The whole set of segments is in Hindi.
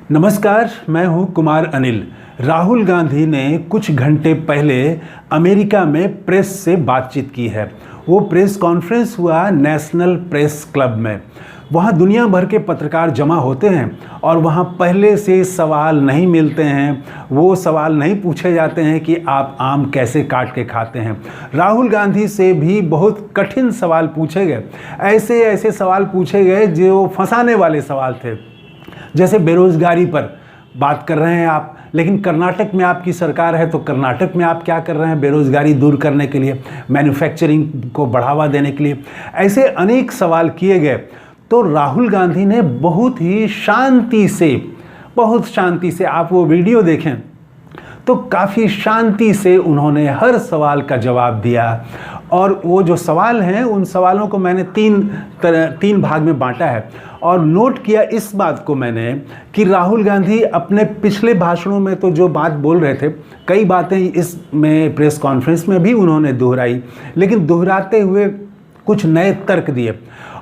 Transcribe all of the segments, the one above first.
नमस्कार, मैं हूं कुमार अनिल। राहुल गांधी ने कुछ घंटे पहले अमेरिका में प्रेस से बातचीत की है। वो प्रेस कॉन्फ्रेंस हुआ नेशनल प्रेस क्लब में। वहाँ दुनिया भर के पत्रकार जमा होते हैं और वहाँ पहले से सवाल नहीं मिलते हैं। वो सवाल नहीं पूछे जाते हैं कि आप आम कैसे काट के खाते हैं। राहुल गांधी से भी बहुत कठिन सवाल पूछे गए। ऐसे ऐसे सवाल पूछे गए जो फंसाने वाले सवाल थे। जैसे बेरोजगारी पर बात कर रहे हैं आप, लेकिन कर्नाटक में आपकी सरकार है, तो कर्नाटक में आप क्या कर रहे हैं बेरोजगारी दूर करने के लिए, मैन्युफैक्चरिंग को बढ़ावा देने के लिए। ऐसे अनेक सवाल किए गए। तो राहुल गांधी ने बहुत शांति से आप वो वीडियो देखें तो काफ़ी शांति से उन्होंने हर सवाल का जवाब दिया। और वो जो सवाल हैं उन सवालों को मैंने तीन भाग में बांटा है। और नोट किया इस बात को मैंने कि राहुल गांधी अपने पिछले भाषणों में तो जो बात बोल रहे थे, कई बातें इसमें प्रेस कॉन्फ्रेंस में भी उन्होंने दोहराई, लेकिन दोहराते हुए कुछ नए तर्क दिए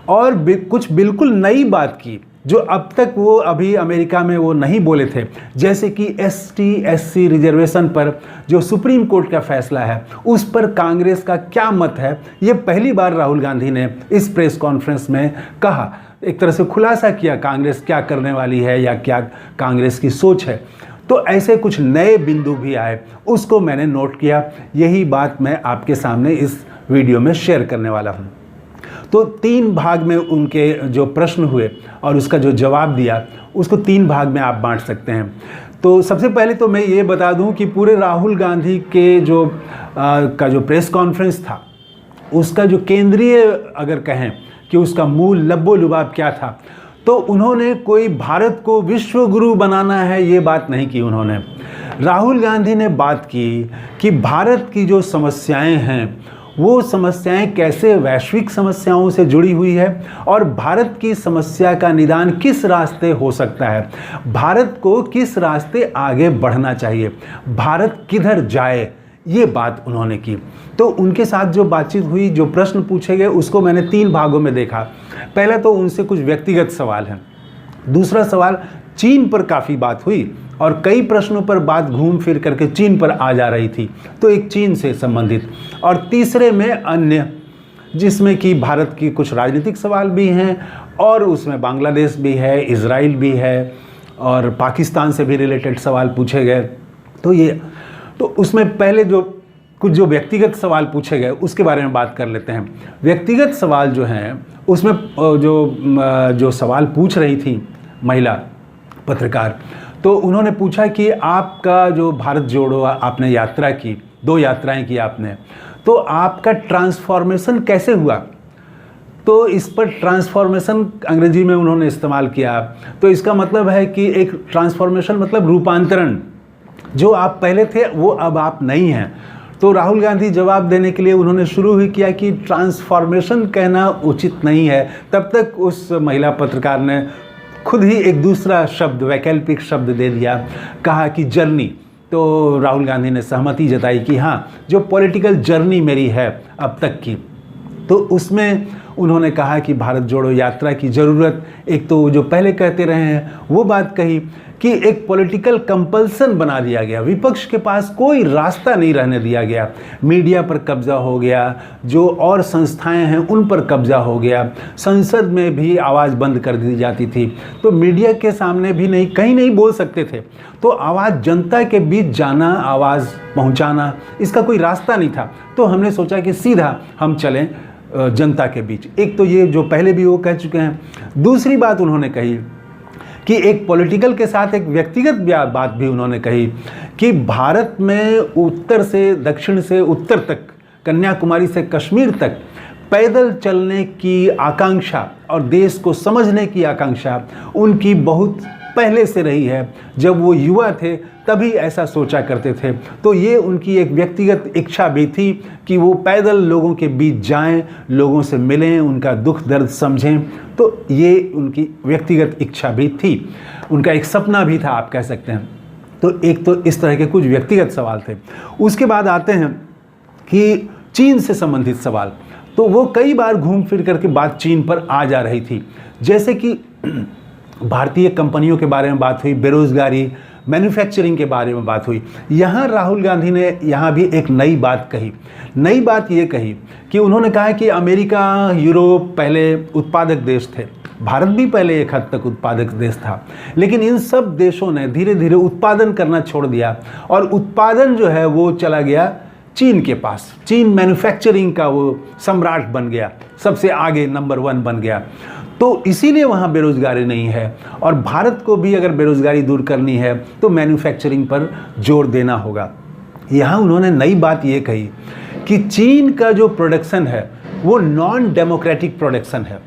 और कुछ बिल्कुल नई बात की जो अब तक वो अभी अमेरिका में वो नहीं बोले थे। जैसे कि ST/SC रिजर्वेशन पर जो सुप्रीम कोर्ट का फैसला है उस पर कांग्रेस का क्या मत है, ये पहली बार राहुल गांधी ने इस प्रेस कॉन्फ्रेंस में कहा। एक तरह से खुलासा किया कांग्रेस क्या करने वाली है या क्या कांग्रेस की सोच है। तो ऐसे कुछ नए बिंदु भी आए, उसको मैंने नोट किया। यही बात मैं आपके सामने इस वीडियो में शेयर करने वाला हूँ। तो 3 भाग में उनके जो प्रश्न हुए और उसका जो जवाब दिया, उसको 3 भाग में आप बांट सकते हैं। तो सबसे पहले तो मैं ये बता दूं कि पूरे राहुल गांधी के जो प्रेस कॉन्फ्रेंस था, उसका जो केंद्रीय अगर कहें कि उसका मूल लब्बो लुबाब क्या था, तो उन्होंने कोई भारत को विश्व गुरु बनाना है ये बात नहीं की। उन्होंने राहुल गांधी ने बात की कि भारत की जो समस्याएं हैं वो समस्याएं कैसे वैश्विक समस्याओं से जुड़ी हुई है और भारत की समस्या का निदान किस रास्ते हो सकता है, भारत को किस रास्ते आगे बढ़ना चाहिए, भारत किधर जाए, ये बात उन्होंने की। तो उनके साथ जो बातचीत हुई, जो प्रश्न पूछे गए, उसको मैंने 3 भागों में देखा। पहला तो उनसे कुछ व्यक्तिगत सवाल हैं। दूसरा सवाल चीन पर काफ़ी बात हुई और कई प्रश्नों पर बात घूम फिर करके चीन पर आ जा रही थी, तो एक चीन से संबंधित। और तीसरे में अन्य, जिसमें कि भारत की कुछ राजनीतिक सवाल भी हैं और उसमें बांग्लादेश भी है, इजराइल भी है और पाकिस्तान से भी रिलेटेड सवाल पूछे गए। तो उसमें पहले जो व्यक्तिगत सवाल पूछे गए उसके बारे में बात कर लेते हैं। व्यक्तिगत सवाल जो हैं उसमें जो सवाल पूछ रही थी महिला पत्रकार, तो उन्होंने पूछा कि आपका जो भारत जोड़ो आपने यात्रा की, 2 यात्राएं की आपने, तो आपका ट्रांसफॉर्मेशन कैसे हुआ। तो इस पर ट्रांसफॉर्मेशन अंग्रेजी में उन्होंने इस्तेमाल किया। तो इसका मतलब है कि एक ट्रांसफॉर्मेशन मतलब रूपांतरण, जो आप पहले थे वो अब आप नहीं हैं। तो राहुल गांधी जवाब देने के लिए उन्होंने शुरू ही किया कि ट्रांसफॉर्मेशन कहना उचित नहीं है। तब तक उस महिला पत्रकार ने खुद ही एक दूसरा शब्द, वैकल्पिक शब्द दे दिया, कहा कि जर्नी। तो राहुल गांधी ने सहमति जताई कि हाँ, जो पॉलिटिकल जर्नी मेरी है अब तक की, तो उसमें उन्होंने कहा कि भारत जोड़ो यात्रा की ज़रूरत, एक तो जो पहले कहते रहे हैं वो बात कही कि एक पॉलिटिकल कंपल्सन बना दिया गया, विपक्ष के पास कोई रास्ता नहीं रहने दिया गया। मीडिया पर कब्जा हो गया, जो और संस्थाएं हैं उन पर कब्जा हो गया, संसद में भी आवाज़ बंद कर दी जाती थी, तो मीडिया के सामने भी नहीं, कहीं नहीं बोल सकते थे। तो आवाज़ जनता के बीच जाना, आवाज़ पहुंचाना, इसका कोई रास्ता नहीं था। तो हमने सोचा कि सीधा हम चलें जनता के बीच। एक तो ये जो पहले भी वो कह चुके हैं। दूसरी बात उन्होंने कही कि एक पॉलिटिकल के साथ एक व्यक्तिगत बात भी उन्होंने कही कि भारत में उत्तर से दक्षिण से उत्तर तक, कन्याकुमारी से कश्मीर तक पैदल चलने की आकांक्षा और देश को समझने की आकांक्षा उनकी बहुत पहले से रही है। जब वो युवा थे तभी ऐसा सोचा करते थे। तो ये उनकी एक व्यक्तिगत इच्छा भी थी कि वो पैदल लोगों के बीच जाएं, लोगों से मिलें, उनका दुख दर्द समझें। तो ये उनकी व्यक्तिगत इच्छा भी थी, उनका एक सपना भी था, आप कह सकते हैं। तो एक तो इस तरह के कुछ व्यक्तिगत सवाल थे। उसके बाद आते हैं कि चीन से संबंधित सवाल। तो वो कई बार घूम फिर करके बात चीन पर आ जा रही थी। जैसे कि भारतीय कंपनियों के बारे में बात हुई, बेरोजगारी, मैन्युफैक्चरिंग के बारे में बात हुई। यहाँ राहुल गांधी ने यहाँ भी एक नई बात कही। नई बात ये कही कि उन्होंने कहा कि अमेरिका, यूरोप पहले उत्पादक देश थे, भारत भी पहले एक हद तक उत्पादक देश था, लेकिन इन सब देशों ने धीरे धीरे उत्पादन करना छोड़ दिया और उत्पादन जो है वो चला गया चीन के पास। चीन मैन्युफैक्चरिंग का वो सम्राट बन गया, सबसे आगे नंबर 1 बन गया। तो इसीलिए वहाँ बेरोजगारी नहीं है। और भारत को भी अगर बेरोजगारी दूर करनी है तो मैन्युफैक्चरिंग पर जोर देना होगा। यहाँ उन्होंने नई बात ये कही कि चीन का जो प्रोडक्शन है वो नॉन डेमोक्रेटिक प्रोडक्शन है।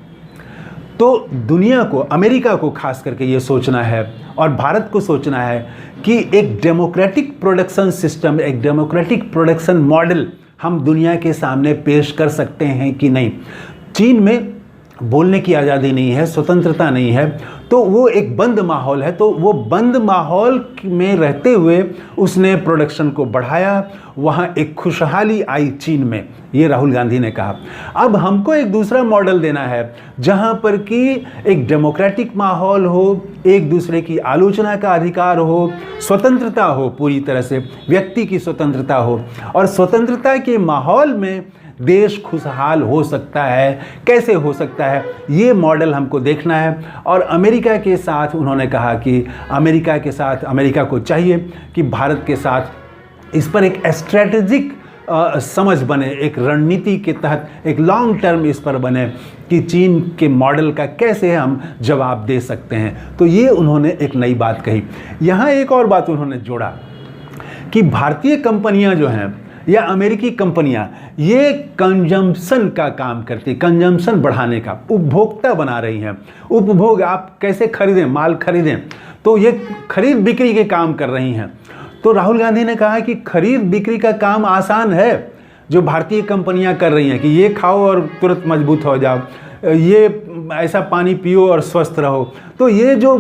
तो दुनिया को, अमेरिका को खास करके ये सोचना है और भारत को सोचना है कि एक डेमोक्रेटिक प्रोडक्शन सिस्टम, एक डेमोक्रेटिक प्रोडक्शन मॉडल हम दुनिया के सामने पेश कर सकते हैं कि नहीं। चीन में बोलने की आज़ादी नहीं है, स्वतंत्रता नहीं है, तो वो एक बंद माहौल है। तो वो बंद माहौल में रहते हुए उसने प्रोडक्शन को बढ़ाया, वहाँ एक खुशहाली आई चीन में, ये राहुल गांधी ने कहा। अब हमको एक दूसरा मॉडल देना है जहाँ पर कि एक डेमोक्रेटिक माहौल हो, एक दूसरे की आलोचना का अधिकार हो, स्वतंत्रता हो, पूरी तरह से व्यक्ति की स्वतंत्रता हो, और स्वतंत्रता के माहौल में देश खुशहाल हो सकता है। कैसे हो सकता है, ये मॉडल हमको देखना है। और अमेरिका के साथ उन्होंने कहा कि अमेरिका को चाहिए कि भारत के साथ इस पर एक स्ट्रेटेजिक समझ बने, एक रणनीति के तहत एक लॉन्ग टर्म इस पर बने कि चीन के मॉडल का कैसे हम जवाब दे सकते हैं। तो ये उन्होंने एक नई बात कही। यहाँ एक और बात उन्होंने जोड़ा कि भारतीय कंपनियां जो हैं या अमेरिकी कंपनियां, ये कंजम्पशन का काम करती, कंजम्पशन बढ़ाने का, उपभोक्ता बना रही हैं। उपभोग, आप कैसे खरीदें, माल खरीदें, तो ये खरीद बिक्री के काम कर रही हैं। तो राहुल गांधी ने कहा कि खरीद बिक्री का काम आसान है जो भारतीय कंपनियां कर रही हैं कि ये खाओ और तुरंत मजबूत हो जाओ, ये ऐसा पानी पियो और स्वस्थ रहो। तो ये जो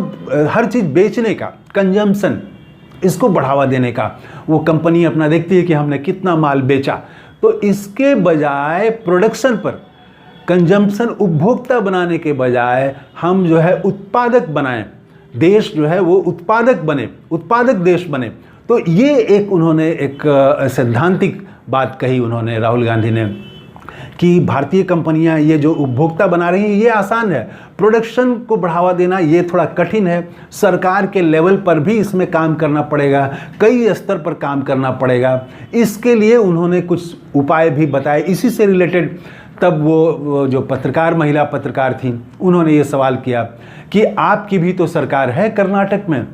हर चीज़ बेचने का, कंजम्पशन, इसको बढ़ावा देने का, वो कंपनी अपना देखती है कि हमने कितना माल बेचा। तो इसके बजाय प्रोडक्शन पर, कंजम्पशन, उपभोक्ता बनाने के बजाय हम जो है उत्पादक बनाएं, देश जो है वो उत्पादक बने, उत्पादक देश बने। तो ये एक उन्होंने एक सैद्धांतिक बात कही उन्होंने, राहुल गांधी ने, कि भारतीय कंपनियां ये जो उपभोक्ता बना रही हैं ये आसान है, प्रोडक्शन को बढ़ावा देना ये थोड़ा कठिन है। सरकार के लेवल पर भी इसमें काम करना पड़ेगा, कई स्तर पर काम करना पड़ेगा। इसके लिए उन्होंने कुछ उपाय भी बताए। इसी से रिलेटेड तब वो जो पत्रकार, महिला पत्रकार थी, उन्होंने ये सवाल किया कि आपकी भी तो सरकार है कर्नाटक में,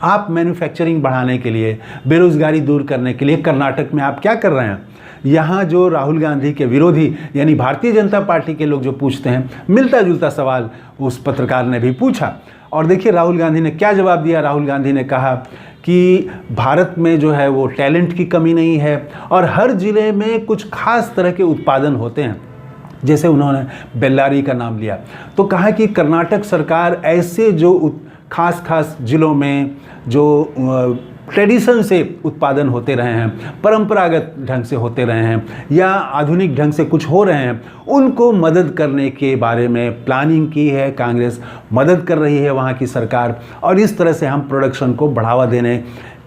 आप मैन्युफैक्चरिंग बढ़ाने के लिए, बेरोजगारी दूर करने के लिए कर्नाटक में आप क्या कर रहे हैं। यहाँ जो राहुल गांधी के विरोधी यानी भारतीय जनता पार्टी के लोग जो पूछते हैं, मिलता जुलता सवाल उस पत्रकार ने भी पूछा। और देखिए राहुल गांधी ने क्या जवाब दिया। राहुल गांधी ने कहा कि भारत में जो है वो टैलेंट की कमी नहीं है और हर ज़िले में कुछ खास तरह के उत्पादन होते हैं। जैसे उन्होंने बेल्लारी का नाम लिया, तो कहा कि कर्नाटक सरकार ऐसे जो खास ज़िलों में जो ट्रेडिशन से उत्पादन होते रहे हैं, परंपरागत ढंग से होते रहे हैं या आधुनिक ढंग से कुछ हो रहे हैं, उनको मदद करने के बारे में प्लानिंग की है। कांग्रेस मदद कर रही है वहाँ की सरकार, और इस तरह से हम प्रोडक्शन को बढ़ावा देने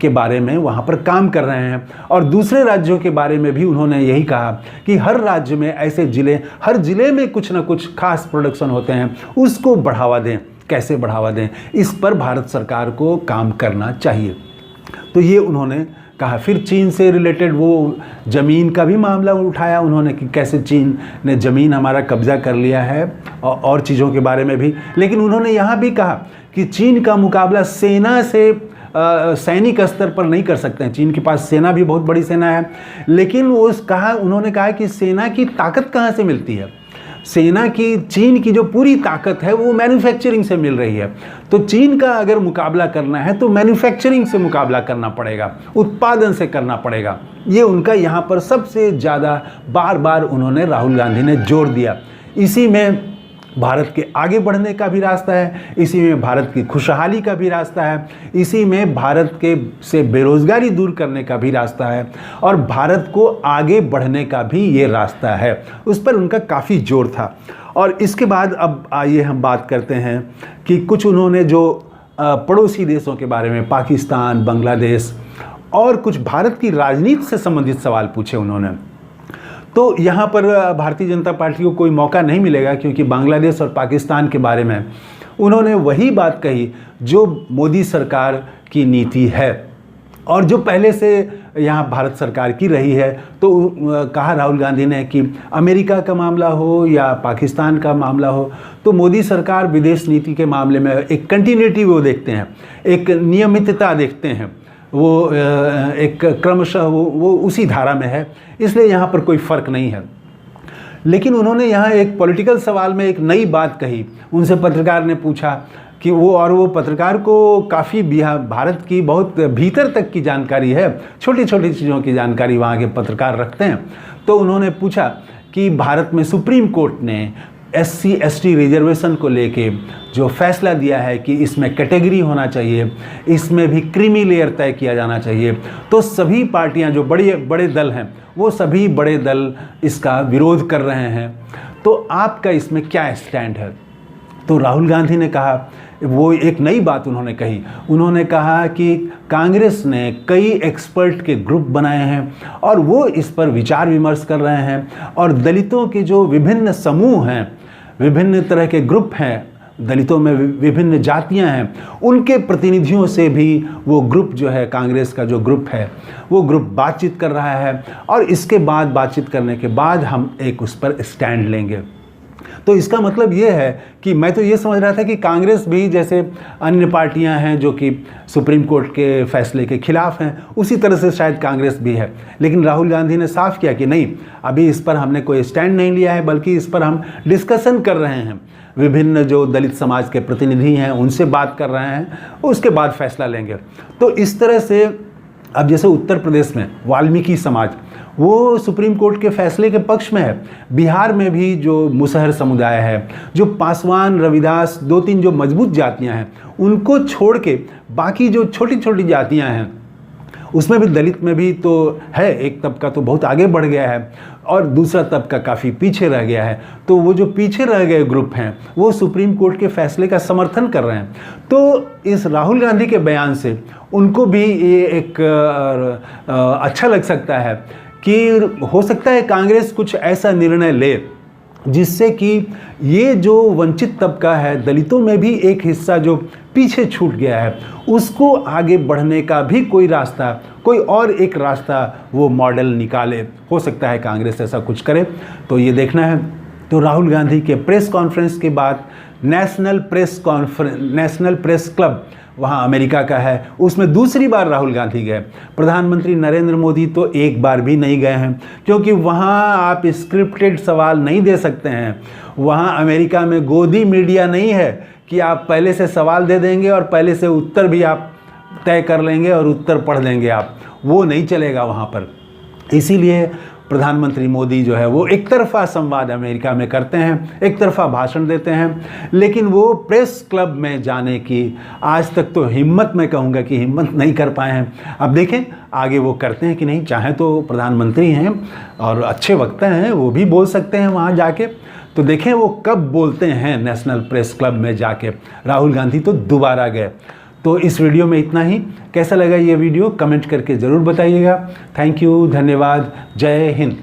के बारे में वहाँ पर काम कर रहे हैं। और दूसरे राज्यों के बारे में भी उन्होंने यही कहा कि हर राज्य में ऐसे ज़िले, हर ज़िले में कुछ ना कुछ खास प्रोडक्शन होते हैं, उसको बढ़ावा दें। कैसे बढ़ावा दें, इस पर भारत सरकार को काम करना चाहिए। तो ये उन्होंने कहा। फिर चीन से रिलेटेड वो ज़मीन का भी मामला उठाया उन्होंने कि कैसे चीन ने ज़मीन हमारा कब्जा कर लिया है और चीज़ों के बारे में भी। लेकिन उन्होंने यहाँ भी कहा कि चीन का मुकाबला सेना से, सैनिक स्तर पर नहीं कर सकते हैं। चीन के पास सेना भी बहुत बड़ी सेना है, लेकिन उन्होंने कहा कि सेना की ताकत कहाँ से मिलती है। सेना की, चीन की जो पूरी ताकत है वो मैन्युफैक्चरिंग से मिल रही है। तो चीन का अगर मुकाबला करना है तो मैन्युफैक्चरिंग से मुकाबला करना पड़ेगा, उत्पादन से करना पड़ेगा। ये उनका यहाँ पर सबसे ज़्यादा बार बार उन्होंने, राहुल गांधी ने जोर दिया। इसी में भारत के आगे बढ़ने का भी रास्ता है, इसी में भारत की खुशहाली का भी रास्ता है, इसी में भारत के से बेरोजगारी दूर करने का भी रास्ता है, और भारत को आगे बढ़ने का भी ये रास्ता है। उस पर उनका काफ़ी जोर था। और इसके बाद अब आइए हम बात करते हैं कि कुछ उन्होंने जो पड़ोसी देशों के बारे में, पाकिस्तान, बांग्लादेश और कुछ भारत की राजनीति से संबंधित सवाल पूछे उन्होंने। तो यहाँ पर भारतीय जनता पार्टी को कोई मौका नहीं मिलेगा, क्योंकि बांग्लादेश और पाकिस्तान के बारे में उन्होंने वही बात कही जो मोदी सरकार की नीति है और जो पहले से यहाँ भारत सरकार की रही है। तो कहा राहुल गांधी ने कि अमेरिका का मामला हो या पाकिस्तान का मामला हो, तो मोदी सरकार विदेश नीति के मामले में एक कंटिन्यूटी वो देखते हैं, एक नियमितता देखते हैं, वो एक क्रमशः वो उसी धारा में है, इसलिए यहाँ पर कोई फ़र्क नहीं है। लेकिन उन्होंने यहाँ एक पॉलिटिकल सवाल में एक नई बात कही। उनसे पत्रकार ने पूछा कि वो पत्रकार को काफ़ी भारत की बहुत भीतर तक की जानकारी है, छोटी छोटी चीज़ों की जानकारी वहाँ के पत्रकार रखते हैं। तो उन्होंने पूछा कि भारत में सुप्रीम कोर्ट ने SC ST रिजर्वेशन को लेके जो फैसला दिया है कि इसमें कैटेगरी होना चाहिए, इसमें भी क्रीमी लेयर तय किया जाना चाहिए, तो सभी पार्टियां जो बड़े बड़े दल हैं वो सभी बड़े दल इसका विरोध कर रहे हैं। तो आपका इसमें क्या स्टैंड है? तो राहुल गांधी ने कहा, वो एक नई बात उन्होंने कही। उन्होंने कहा कि कांग्रेस ने कई एक्सपर्ट के ग्रुप बनाए हैं और वो इस पर विचार विमर्श कर रहे हैं, और दलितों के जो विभिन्न समूह हैं, विभिन्न तरह के ग्रुप हैं, दलितों में विभिन्न जातियां हैं, उनके प्रतिनिधियों से भी वो ग्रुप जो है, कांग्रेस का जो ग्रुप है, वो ग्रुप बातचीत कर रहा है, और इसके बाद बातचीत करने के बाद हम एक उस पर स्टैंड लेंगे। तो इसका मतलब ये है कि मैं तो ये समझ रहा था कि कांग्रेस भी जैसे अन्य पार्टियां हैं जो कि सुप्रीम कोर्ट के फैसले के खिलाफ हैं, उसी तरह से शायद कांग्रेस भी है। लेकिन राहुल गांधी ने साफ किया कि नहीं, अभी इस पर हमने कोई स्टैंड नहीं लिया है, बल्कि इस पर हम डिस्कशन कर रहे हैं, विभिन्न जो दलित समाज के प्रतिनिधि हैं उनसे बात कर रहे हैं, उसके बाद फैसला लेंगे। तो इस तरह से अब जैसे उत्तर प्रदेश में वाल्मीकि समाज वो सुप्रीम कोर्ट के फैसले के पक्ष में है, बिहार में भी जो मुसहर समुदाय है, जो पासवान, रविदास, 2-3 जो मजबूत जातियां हैं, उनको छोड़ के बाकी जो छोटी छोटी जातियां हैं, उसमें भी दलित में भी तो है, एक तबका तो बहुत आगे बढ़ गया है और दूसरा तबका काफ़ी पीछे रह गया है। तो वो जो पीछे रह गए ग्रुप हैं वो सुप्रीम कोर्ट के फैसले का समर्थन कर रहे हैं। तो इस राहुल गांधी के बयान से उनको भी ये एक अच्छा लग सकता है कि हो सकता है कांग्रेस कुछ ऐसा निर्णय ले जिससे कि ये जो वंचित तबका है, दलितों में भी एक हिस्सा जो पीछे छूट गया है, उसको आगे बढ़ने का भी कोई रास्ता, कोई और एक रास्ता वो मॉडल निकाले। हो सकता है कांग्रेस ऐसा कुछ करे, तो ये देखना है। तो राहुल गांधी के प्रेस कॉन्फ्रेंस के बाद नेशनल प्रेस क्लब वहाँ अमेरिका का है, उसमें दूसरी बार राहुल गांधी गए। प्रधानमंत्री नरेंद्र मोदी तो एक बार भी नहीं गए हैं, क्योंकि वहाँ आप स्क्रिप्टेड सवाल नहीं दे सकते हैं। वहाँ अमेरिका में गोदी मीडिया नहीं है कि आप पहले से सवाल दे देंगे और पहले से उत्तर भी आप तय कर लेंगे और उत्तर पढ़ लेंगे आप, वो नहीं चलेगा वहाँ पर। इसीलिए प्रधानमंत्री मोदी जो है वो एक तरफा संवाद अमेरिका में करते हैं, एक तरफा भाषण देते हैं, लेकिन वो प्रेस क्लब में जाने की आज तक तो हिम्मत, मैं कहूँगा कि हिम्मत नहीं कर पाए हैं। अब देखें आगे वो करते हैं कि नहीं। चाहे तो प्रधानमंत्री हैं और अच्छे वक्ता हैं, वो भी बोल सकते हैं वहाँ जाके, तो देखें वो कब बोलते हैं नेशनल प्रेस क्लब में जाके। राहुल गांधी तो दोबारा गए। तो इस वीडियो में इतना ही। कैसा लगा ये वीडियो कमेंट करके ज़रूर बताइएगा। थैंक यू, धन्यवाद, जय हिंद।